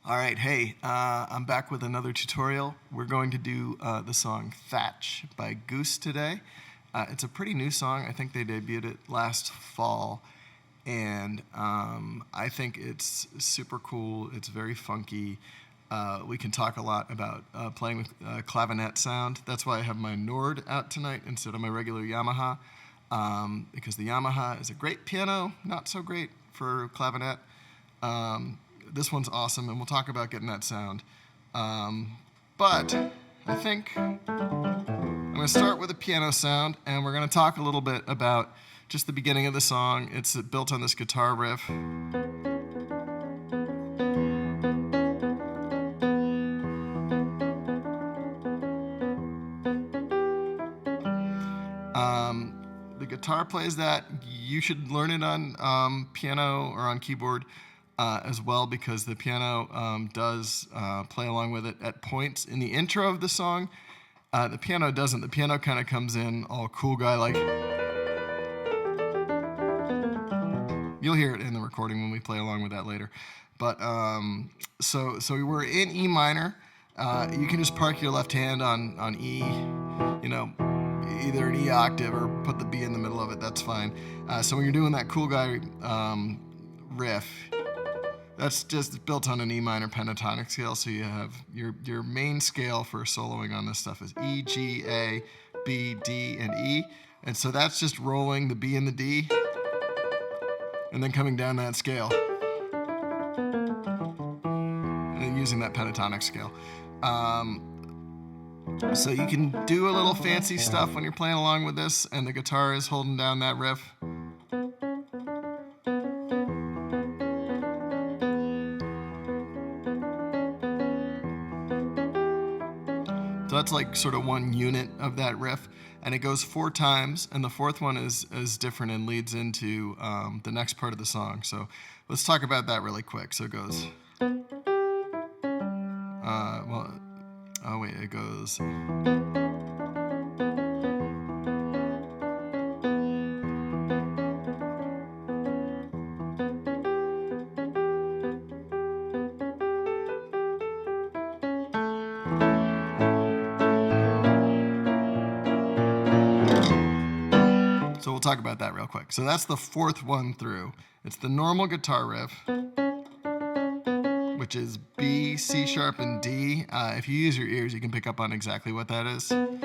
All right, hey, I'm back with another tutorial. We're going to do the song Thatch by Goose today. It's a pretty new song. I think they debuted it last fall, and I think it's super cool. It's very funky. We can talk a lot about playing with clavinet sound. That's why I have my Nord out tonight instead of my regular Yamaha, because the Yamaha is a great piano, not so great for clavinet. This one's awesome, and we'll talk about getting that sound. But I think I'm going to start with a piano sound, and we're going to talk a little bit about just the beginning of the song. It's built on this guitar riff. The guitar plays that. You should learn it on piano or on keyboard as well, because the piano does play along with it at points in the intro of the song. The piano doesn't. The piano kind of comes in all cool guy like. You'll hear it in the recording when we play along with that later. But so we're in E minor. You can just park your left hand on E, either an E octave or put the B in the middle of it. That's fine. So when you're doing that cool guy riff, that's just built on an E minor pentatonic scale. So you have your main scale for soloing on this stuff is E, G, A, B, D, and E. And so that's just rolling the B and the D and then coming down that scale and then using that pentatonic scale. So you can do a little fancy stuff when you're playing along with this and the guitar is holding down that riff. So that's like sort of one unit of that riff, and it goes 4 times, and the fourth one is different and leads into the next part of the song. So let's talk about that really quick. So it goes, it goes. So we'll talk about that real quick. So that's the fourth one through. It's the normal guitar riff, which is B, C sharp, and D. If you use your ears, you can pick up on exactly what that is. And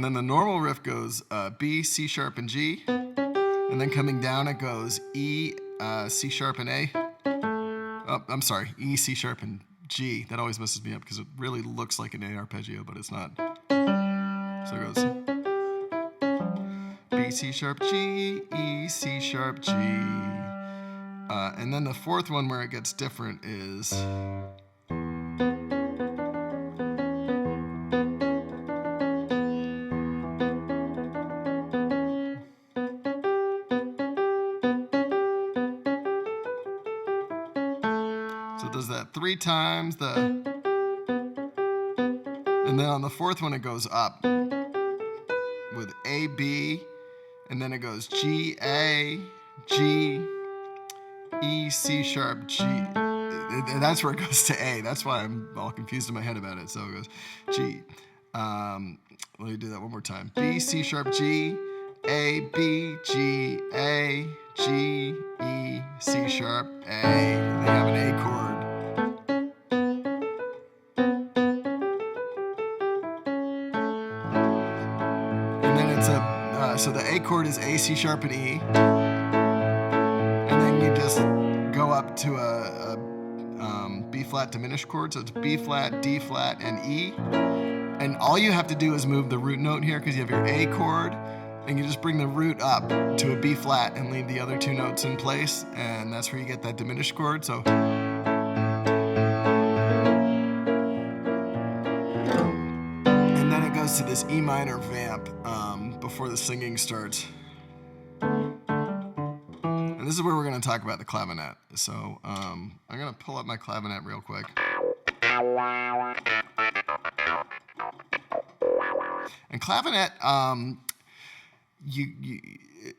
then the normal riff goes B, C sharp, and G. And then coming down, it goes E, C sharp, and A. Oh, I'm sorry, E, C sharp, and G. That always messes me up because it really looks like an A arpeggio, but it's not. So it goes B, C sharp, G, E, C sharp, G. And then the fourth one where it gets different is. So it does that 3 times, and then on the fourth one it goes up with A, B, and then it goes G, A, G, E, C sharp, G. And that's where it goes to A. That's why I'm all confused in my head about it. So it goes G. Let me do that one more time. B, C sharp, G, A, B, G, A, G, E, C sharp, A. They have an A chord. And then it's so the A chord is A, C sharp, and E. And then you just go up to a B flat diminished chord. So it's B flat, D flat, and E. And all you have to do is move the root note here because you have your A chord. And you just bring the root up to a B flat and leave the other 2 notes in place, and that's where you get that diminished chord. So, and then it goes to this E minor vamp before the singing starts. And this is where we're going to talk about the clavinet. So I'm going to pull up my clavinet real quick. And clavinet,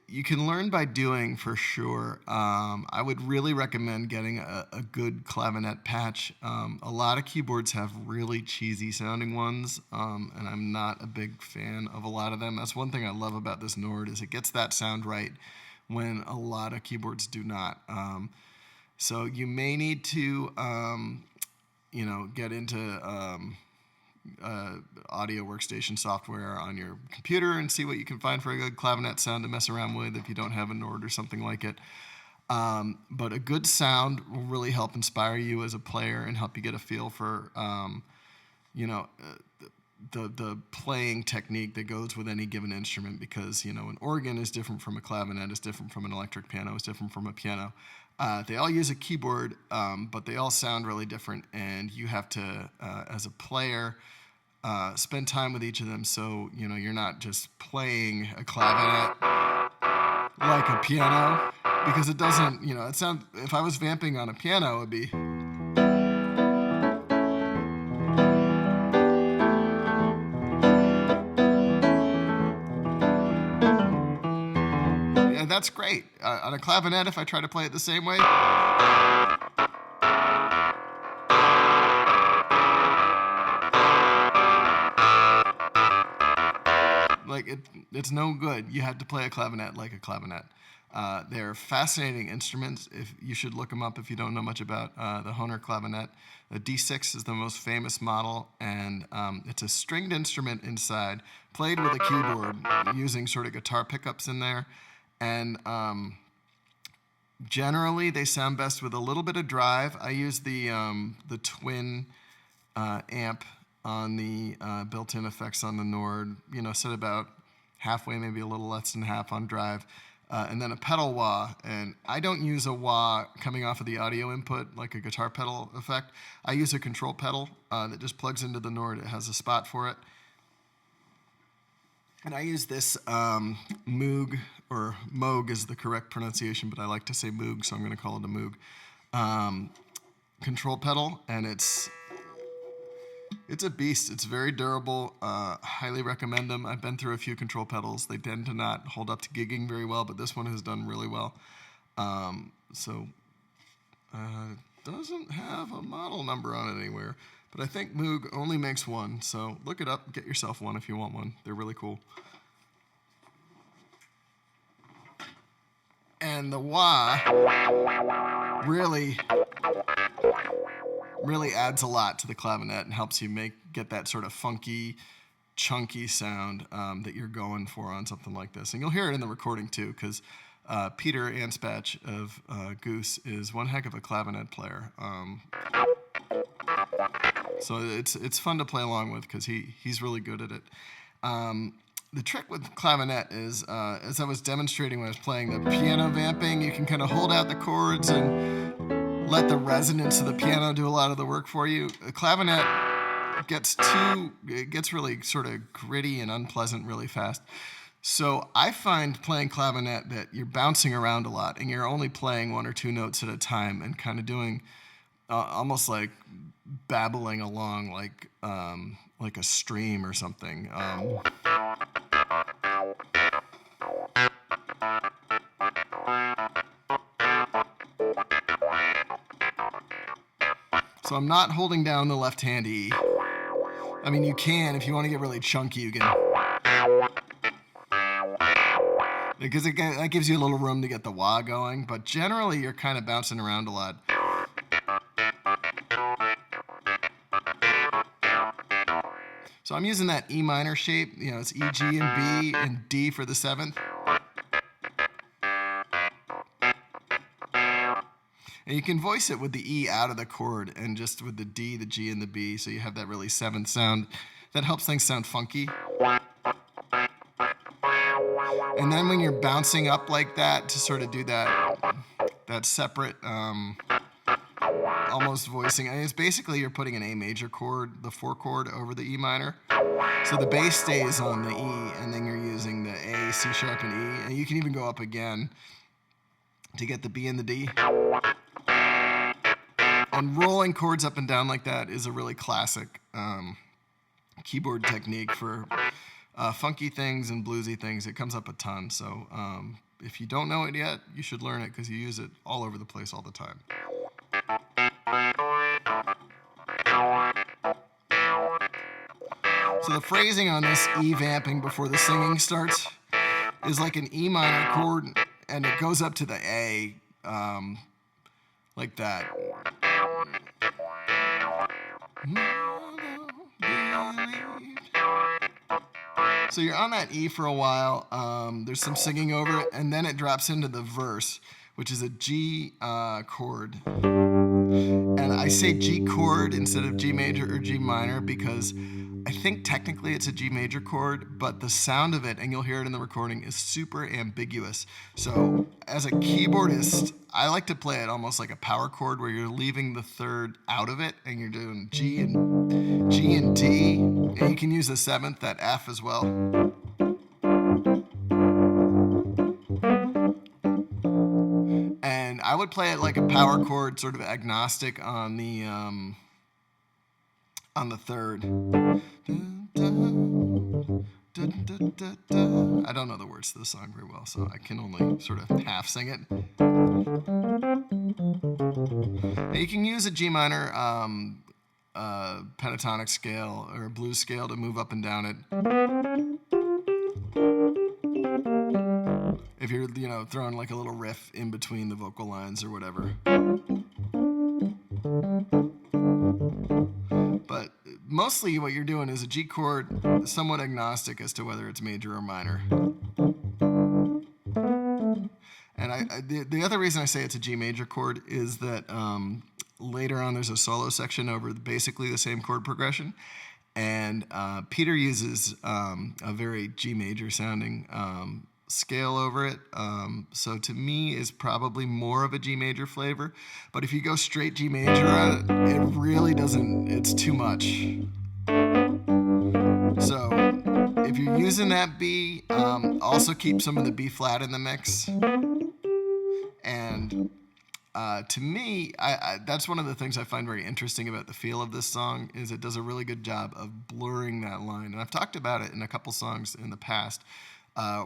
you can learn by doing for sure. I would really recommend getting a good clavinet patch. A lot of keyboards have really cheesy sounding ones, and I'm not a big fan of a lot of them. That's one thing I love about this Nord is it gets that sound right when a lot of keyboards do not. So you may need to, get into audio workstation software on your computer and see what you can find for a good clavinet sound to mess around with if you don't have a Nord or something like it. But a good sound will really help inspire you as a player and help you get a feel for, the playing technique that goes with any given instrument, because an organ is different from a clavinet, is different from an electric piano, is different from a piano. They all use a keyboard, but they all sound really different, and you have to, as a player, spend time with each of them, so you're not just playing a clavinet like a piano, because it doesn't. It sound. If I was vamping on a piano, it would be. Yeah, that's great. On a clavinet, if I try to play it the same way. It's no good. You have to play a clavinet like a clavinet. They're fascinating instruments. If you should look them up if you don't know much about the Hohner clavinet. The D6 is the most famous model, and it's a stringed instrument inside, played with a keyboard using sort of guitar pickups in there. And generally, they sound best with a little bit of drive. I use the twin amp on the built-in effects on the Nord, set about halfway, maybe a little less than half on drive, and then a pedal wah. And I don't use a wah coming off of the audio input like a guitar pedal effect. I use a control pedal that just plugs into the Nord. It has a spot for it. And I use this Moog, or Moog is the correct pronunciation, but I like to say Moog, so I'm going to call it a Moog, control pedal, and it's a beast. It's very durable. Highly recommend them. I've been through a few control pedals. They tend to not hold up to gigging very well, but this one has done really well. Doesn't have a model number on it anywhere, but I think Moog only makes one. So look it up. Get yourself one if you want one. They're really cool. And the wah really adds a lot to the clavinet and helps you get that sort of funky, chunky sound that you're going for on something like this. And you'll hear it in the recording too, because Peter Anspach of Goose is one heck of a clavinet player. So it's fun to play along with because he's really good at it. The trick with clavinet is, as I was demonstrating when I was playing the piano vamping, you can kind of hold out the chords and let the resonance of the piano do a lot of the work for you. A clavinet gets really sort of gritty and unpleasant really fast. So I find playing clavinet that you're bouncing around a lot and you're only playing one or two notes at a time and kind of doing almost like babbling along like a stream or something. So I'm not holding down the left hand E. I mean, you can, if you want to get really chunky, you can. Because that gives you a little room to get the wah going, but generally you're kind of bouncing around a lot. So I'm using that E minor shape, it's E, G, and B, and D for the seventh. And you can voice it with the E out of the chord and just with the D, the G, and the B, so you have that really seventh sound. That helps things sound funky. And then when you're bouncing up like that to sort of do that separate, almost voicing, it's basically you're putting an A major chord, the 4 chord, over the E minor. So the bass stays on the E, and then you're using the A, C sharp, and E. And you can even go up again to get the B and the D. And rolling chords up and down like that is a really classic keyboard technique for funky things and bluesy things. It comes up a ton. So if you don't know it yet, you should learn it because you use it all over the place all the time. So the phrasing on this E vamping before the singing starts is like an E minor chord, and it goes up to the A, like that. So you're on that E for a while. There's some singing over it, and then it drops into the verse, which is a G chord. And I say G chord instead of G major or G minor because I think technically it's a G major chord, but the sound of it, and you'll hear it in the recording, is super ambiguous. So as a keyboardist, I like to play it almost like a power chord where you're leaving the third out of it and you're doing G and D, and you can use the seventh, that F as well. And I would play it like a power chord, sort of agnostic on the third. I don't know the words to the song very well, so I can only sort of half sing it. Now you can use a G minor pentatonic scale or a blues scale to move up and down it. If you're, throwing like a little riff in between the vocal lines or whatever. But mostly what you're doing is a G chord, somewhat agnostic as to whether it's major or minor. And the other reason I say it's a G major chord is that later on there's a solo section over basically the same chord progression. And Peter uses a very G major sounding scale over it. So to me is probably more of a G major flavor. But if you go straight G major on it, it really doesn't, it's too much. So if you're using that B, also keep some of the B flat in the mix. And to me, that's one of the things I find very interesting about the feel of this song is it does a really good job of blurring that line. And I've talked about it in a couple songs in the past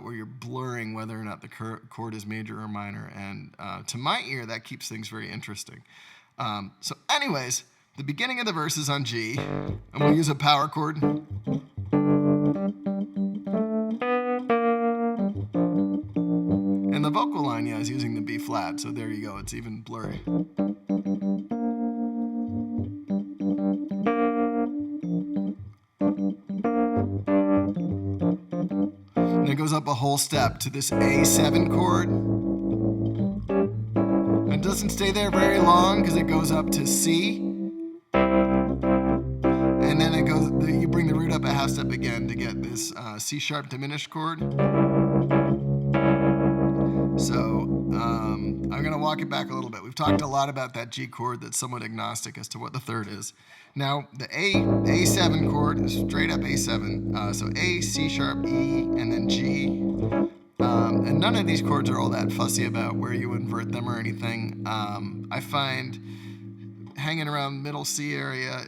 where you're blurring whether or not the chord is major or minor. And to my ear, that keeps things very interesting. So anyways, the beginning of the verse is on G. I'm going to use a power chord. And the vocal line, is using the B flat, so there you go, it's even blurry. And it goes up a whole step to this A7 chord. And it doesn't stay there very long because it goes up to C. And then it goes, you bring the root up a half step again to get this C sharp diminished chord. So I'm going to walk it back a little bit. We've talked a lot about that G chord that's somewhat agnostic as to what the third is. Now, the A7 chord is straight up A7. So A, C sharp, E, and then G. And none of these chords are all that fussy about where you invert them or anything. I find hanging around middle C area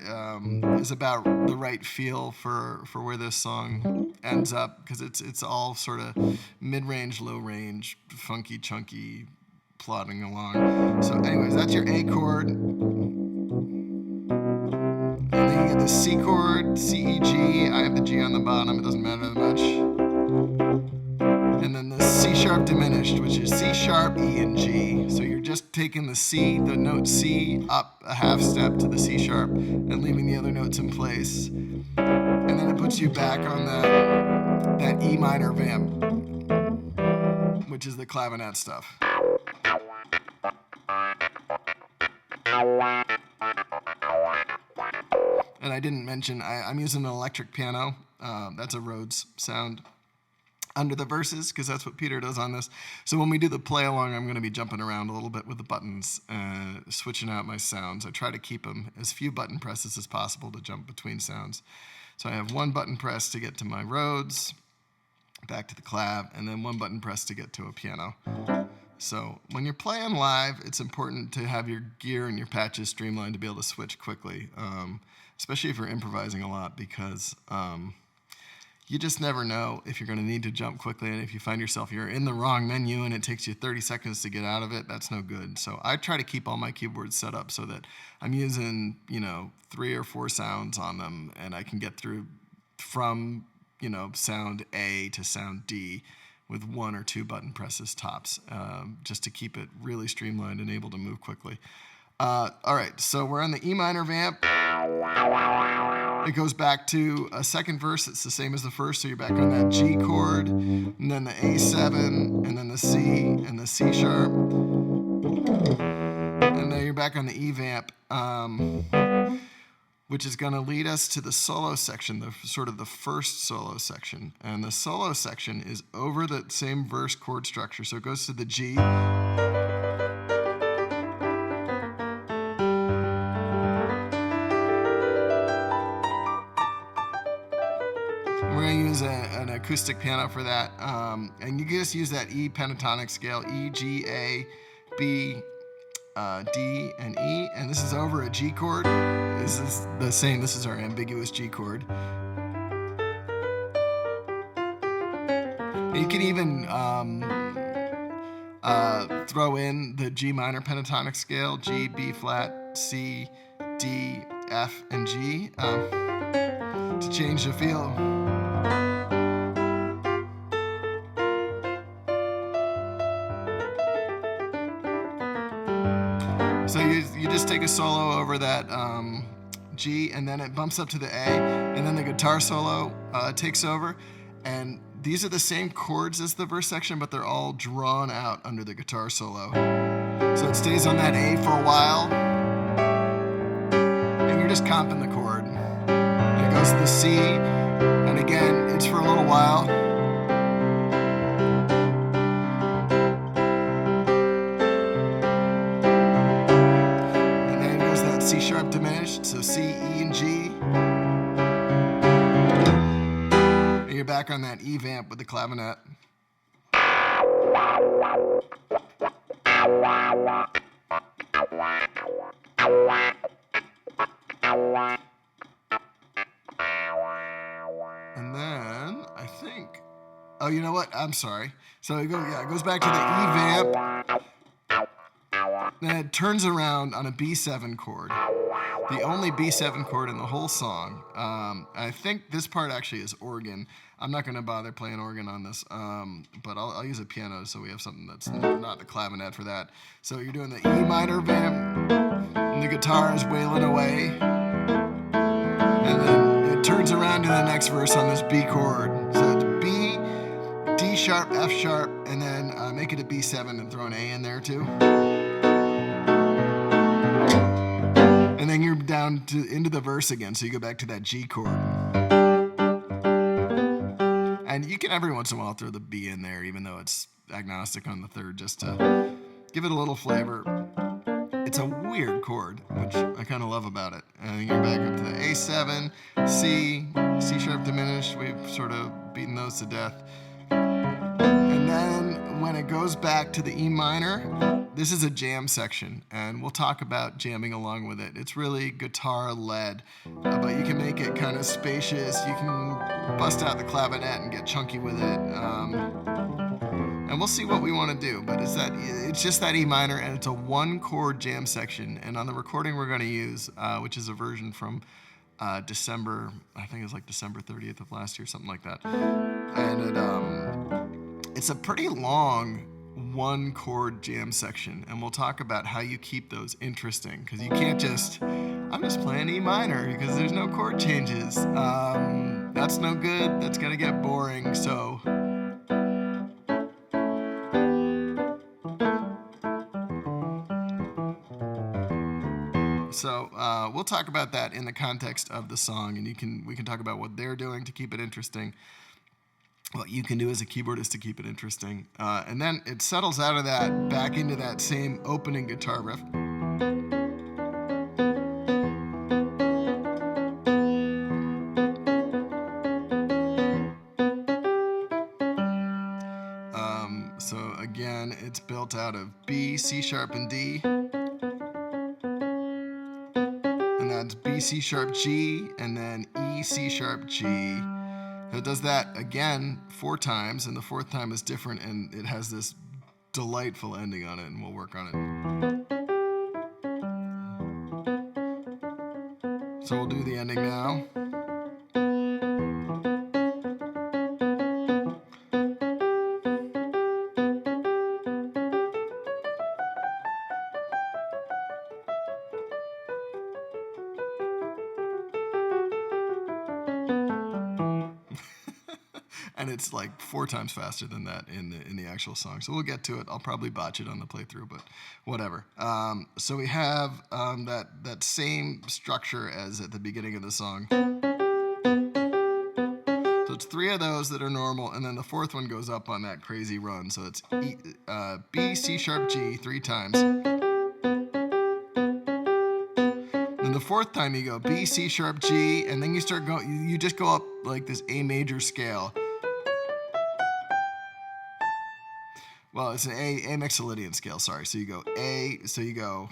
is about the right feel for where this song ends up because it's all sort of mid-range, low-range, funky, chunky, plodding along. So anyways, that's your A chord. And then you get the C chord, C, E, G. I have the G on the bottom. It doesn't matter that much. And then the C sharp diminished, which is C sharp, E, and G. So you're just taking the C, the note C, up a half step to the C sharp and leaving the other notes in place. And then it puts you back on that E minor vamp, which is the clavinet stuff. And I didn't mention, I'm using an electric piano. That's a Rhodes sound under the verses, because that's what Peter does on this. So when we do the play along, I'm going to be jumping around a little bit with the buttons, switching out my sounds. I try to keep them as few button presses as possible to jump between sounds. So I have one button press to get to my Rhodes, back to the clav, and then one button press to get to a piano. So when you're playing live, it's important to have your gear and your patches streamlined to be able to switch quickly, especially if you're improvising a lot, because you just never know if you're going to need to jump quickly. And if you find yourself you're in the wrong menu and it takes you 30 seconds to get out of it, that's no good. So I try to keep all my keyboards set up so that I'm using, 3 or 4 sounds on them, and I can get through from, sound A to sound D with 1 or 2 button presses tops, just to keep it really streamlined and able to move quickly. All right, so we're on the E minor vamp. It goes back to a second verse. It's the same as the first, so you're back on that G chord, and then the A7, and then the C, and the C sharp. And then you're back on the E vamp, which is going to lead us to the solo section, the first solo section. And the solo section is over the same verse chord structure. So it goes to the G. We're going to use an acoustic piano for that. And you can just use that E pentatonic scale, E, G, A, B, D, and E. And this is over a G chord. This is the same. This is our ambiguous G chord. And you can even throw in the G minor pentatonic scale, G, B flat, C, D, F, and G to change the feel. So you just take a solo over that G, and then it bumps up to the A, and then the guitar solo takes over. And these are the same chords as the verse section, but they're all drawn out under the guitar solo. So it stays on that A for a while, and you're just comping the chord. And it goes to the C, and again, it's for a little while. C sharp diminished, so C, E, and G. And you're back on that E vamp with the clavinet. And then I think, oh, you know what? I'm sorry. So it goes back to the E vamp. Then it turns around on a B7 chord, the only B7 chord in the whole song. I think this part actually is organ. I'm not going to bother playing organ on this, but I'll use a piano so we have something that's not the clavinet for that. So you're doing the E minor vamp, and the guitar is wailing away, and then it turns around to the next verse on this B chord. So it's B, D sharp, F sharp, and then make it a B7 and throw an A in there too. And then you're down into the verse again, so you go back to that G chord. And you can every once in a while throw the B in there, even though it's agnostic on the third, just to give it a little flavor. It's a weird chord, which I kind of love about it. And then you're back up to the A7, C, C sharp diminished. We've sort of beaten those to death. And then when it goes back to the E minor, this is a jam section, and we'll talk about jamming along with it. It's really guitar-led, but you can make it kind of spacious. You can bust out the clavinet and get chunky with it. And we'll see what we want to do, but it's just that E minor, and it's a 1-chord jam section. And on the recording we're going to use, which is a version from December, I think it was like December 30th of last year, something like that. And it's a pretty long 1-chord jam section, and we'll talk about how you keep those interesting, because you can't I'm just playing E minor because there's no chord changes. That's no good. That's gonna get boring. So we'll talk about that in the context of the song, and we can talk about what they're doing to keep it interesting, what you can do as a keyboardist to keep it interesting. And then it settles out of that back into that same opening guitar riff. So again, it's built out of B, C sharp, and D. And that's B, C sharp, G, and then E, C sharp, G. So it does that again 4 times, and the 4th time is different, and it has this delightful ending on it, and we'll work on it. So we'll do the ending now. And it's like 4 times faster than that in the actual song. So we'll get to it. I'll probably botch it on the playthrough, but whatever. So we have that same structure as at the beginning of the song. So it's 3 of those that are normal, and then the 4th one goes up on that crazy run. So it's B, C sharp, G 3 times. Then the 4th time you go B, C sharp, G, and then you start going. You just go up like this A major scale. Well, it's an A mixolydian scale, sorry. So you go A, so you go,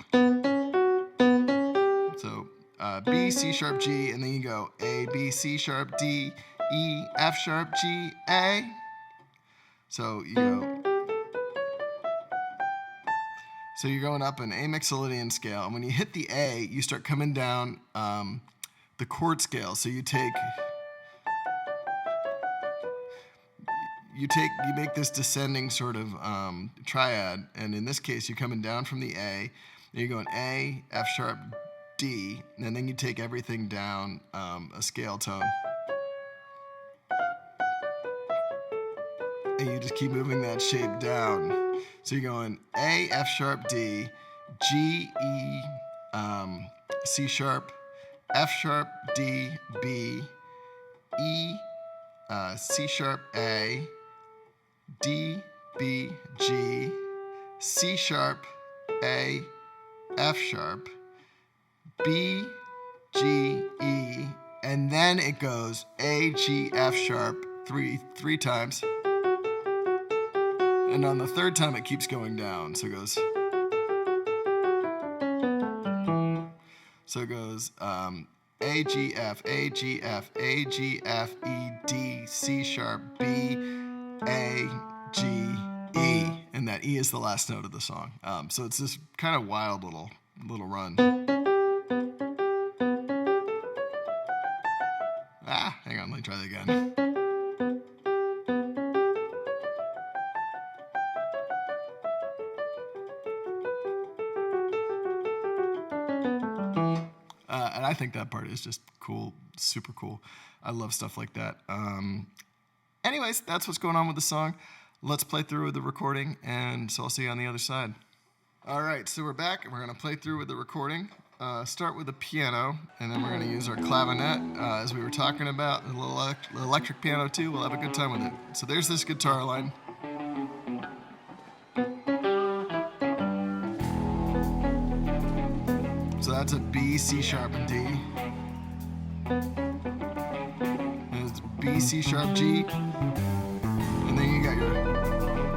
B, C sharp, G, and then you go A, B, C sharp, D, E, F sharp, G, A. So you're going up an A mixolydian scale, and when you hit the A, you start coming down the chord scale. So you make this descending sort of triad, and in this case, you're coming down from the A, and you're going A, F sharp, D, and then you take everything down a scale tone. And you just keep moving that shape down. So you're going A, F sharp, D, G, E, C sharp, F sharp, D, B, E, C sharp, A, D, B, G, C sharp, A, F sharp, B, G, E, and then it goes A, G, F sharp three times. And on the 3rd time it keeps going down. So it goes A, G, F, A, G, F, A, G, F, E, D, C sharp, B, A, G, E, and that E is the last note of the song. So it's this kind of wild little run. Hang on, let me try that again. And I think that part is just cool, super cool. I love stuff like that. Anyways, that's what's going on with the song. Let's play through with the recording, and so I'll see you on the other side. All right, so we're back, and we're going to play through with the recording. Start with the piano, and then we're going to use our clavinet, as we were talking about, a little electric piano too. We'll have a good time with it. So there's this guitar line. So that's a B, C sharp, and D. And it's B, C sharp, G. And then you got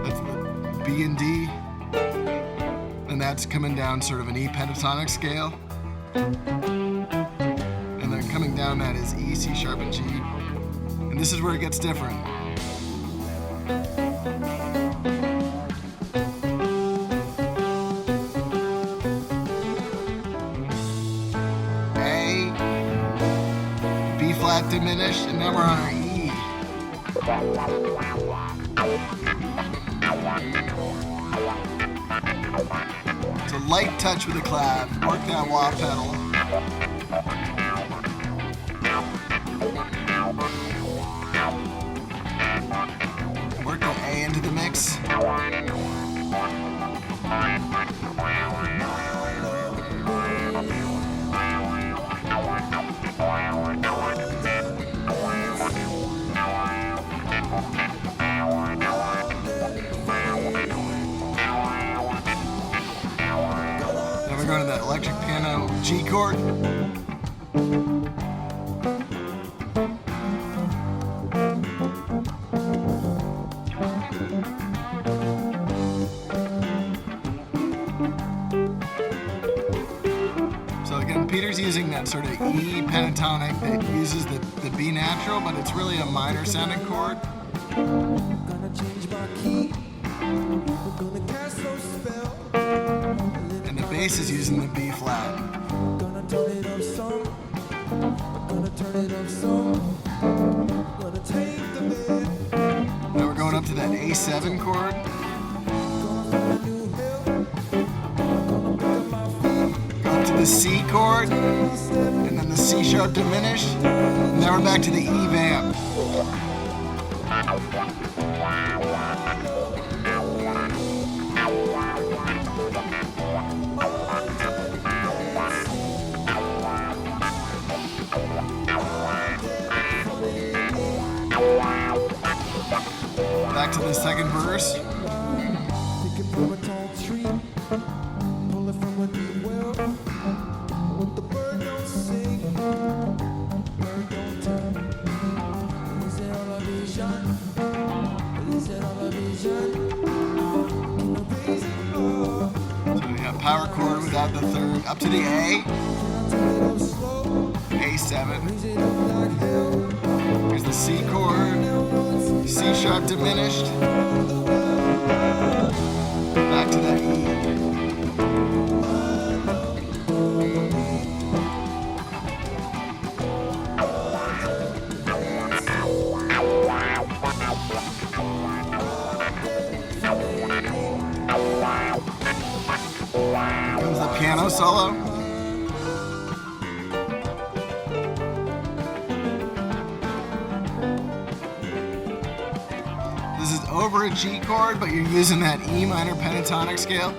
that's the B and D. And that's coming down sort of an E pentatonic scale. And then coming down that is E, C sharp, and G. And this is where it gets different. A, B flat diminished, and then we're on our E. It's a light touch with the clav. Work that wah pedal. Work the A into the mix. Then we're going to that electric piano G chord. Peter's using that sort of E pentatonic that uses the B natural, but it's really a minor sounding chord. And the bass is using the B flat. Now we're going up to that A7 chord. To the C chord, and then the C sharp diminished, and now we're back to the E vamp. Back to the second verse. Power chord without the third, up to the A, A7, here's the C chord, C sharp diminished, back to the E. Comes the piano solo. This is over a G chord, but you're using that E minor pentatonic scale.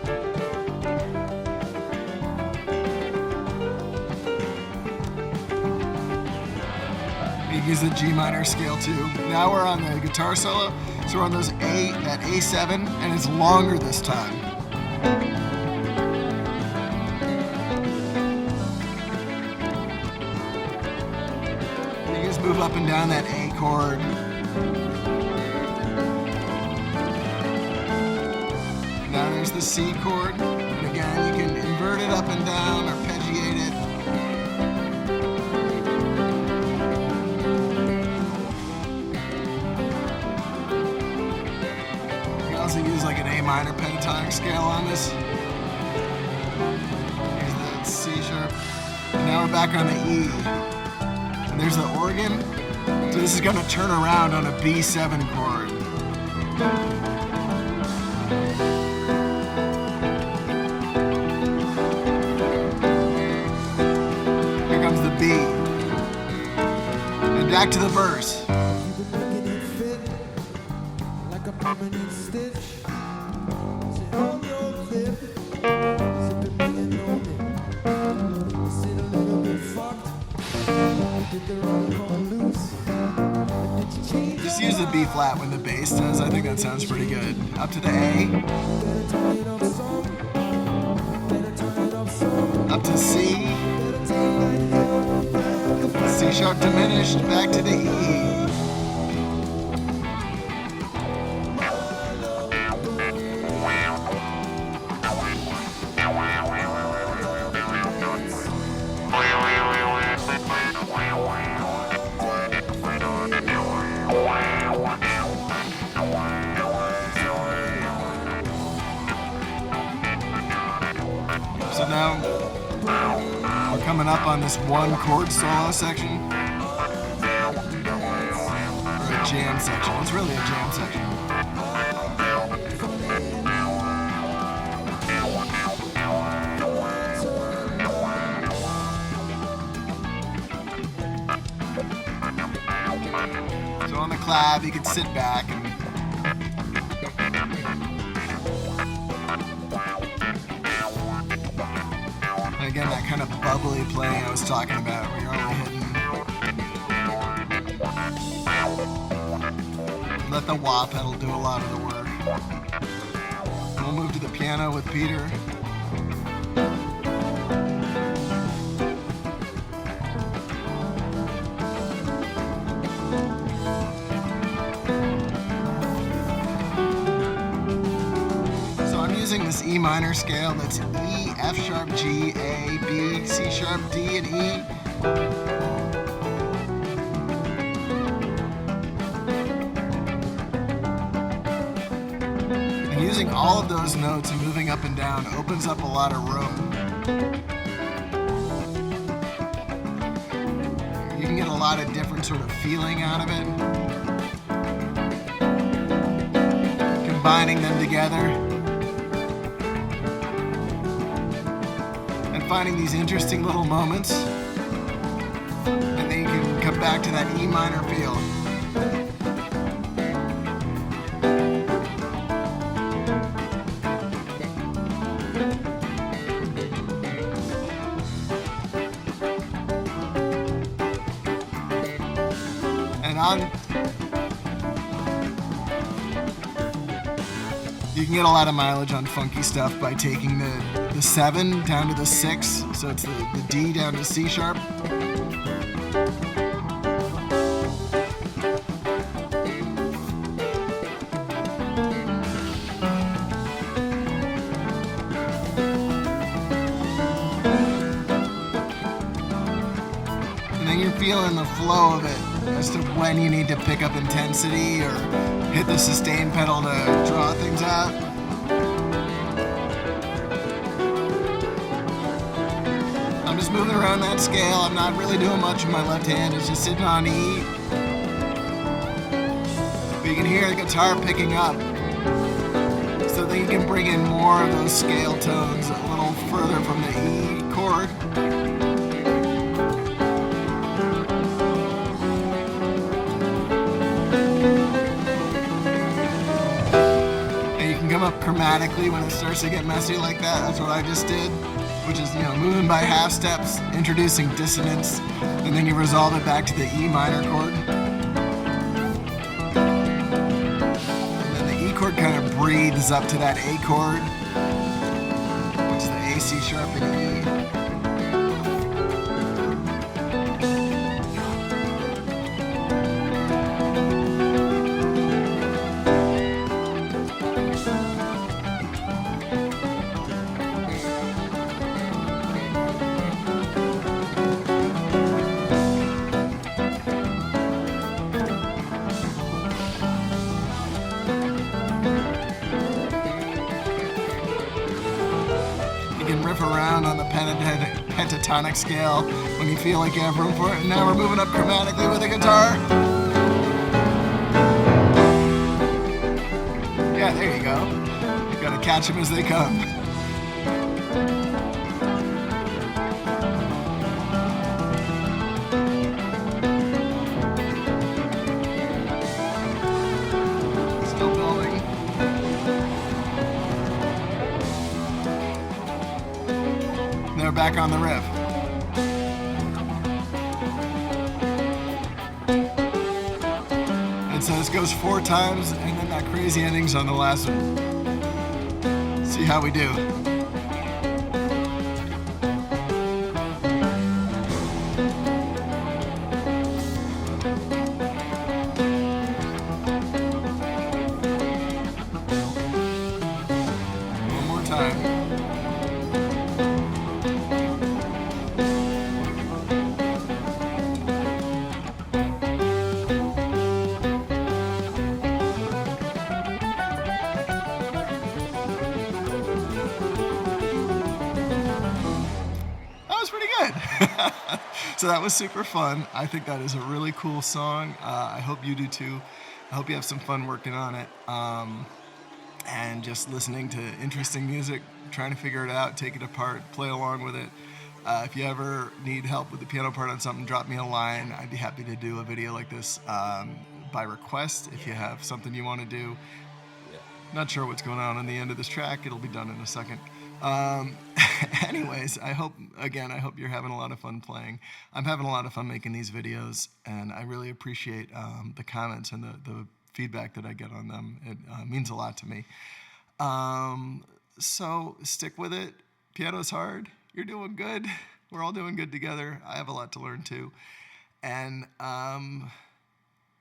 You can use the G minor scale too. Now we're on the guitar solo, so we're on those that A7, and it's longer this time. Move up and down that A chord. Now there's the C chord. And again, you can invert it up and down, arpeggiate it. You can also use like an A minor pentatonic scale on this. Here's the C sharp. And now we're back on the E. And there's the organ. So this is going to turn around on a B7 chord. Here comes the B. And back to the verse. Just use the B flat when the bass does. I think that sounds pretty good. Up to the A. Up to C. C sharp diminished. Back to the E. So now we're coming up on this one chord solo section, or a jam section. It's really a jam section. So on the clav, you can sit back and again, that kind of bubbly playing I was talking about, where you're only hitting. Let the wah pedal do a lot of the work. And we'll move to the piano with Peter. So I'm using this E minor scale that's E, F sharp, G, A, B, C sharp, D, and E. And using all of those notes and moving up and down opens up a lot of room. You can get a lot of different sort of feeling out of it. Combining them together and finding these interesting little moments, and then you can come back to that E minor feel. And you can get a lot of mileage on funky stuff by taking the 7 down to the 6, so it's the D down to C sharp. And then you're feeling the flow of it as to when you need to pick up intensity or hit the sustain pedal to draw things out. I'm just moving around that scale. I'm not really doing much with my left hand. It's just sitting on E. But you can hear the guitar picking up. So then you can bring in more of those scale tones a little further from the E chord. Come up chromatically when it starts to get messy like that. That's what I just did, which is, moving by half steps, introducing dissonance, and then you resolve it back to the E minor chord. And then the E chord kind of breathes up to that A chord, which is the A, C sharp, and E. Riff around on the pentatonic scale when you feel like you have room for it. And now we're moving up chromatically with the guitar. Yeah, there you go. You gotta catch them as they come. Still building. They're back on the riff. And so this goes 4 times, and then that crazy ending's on the last one. See how we do. One more time. So that was super fun. I think that is a really cool song. I hope you do too. I hope you have some fun working on it. And just listening to interesting music, trying to figure it out, take it apart, play along with it. If you ever need help with the piano part on something, drop me a line. I'd be happy to do a video like this by request if you have something you want to do. Not sure what's going on the end of this track. It'll be done in a second. Anyways, I hope you're having a lot of fun playing. I'm having a lot of fun making these videos, and I really appreciate the comments and the feedback that I get on them. It means a lot to me. So stick with it. Piano's hard. You're doing good. We're all doing good together. I have a lot to learn too. And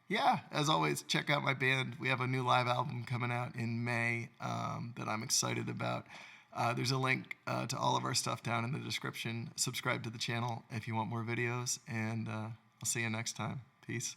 Yeah, as always, check out my band. We have a new live album coming out in May that I'm excited about. There's a link to all of our stuff down in the description. Subscribe to the channel if you want more videos, and I'll see you next time. Peace.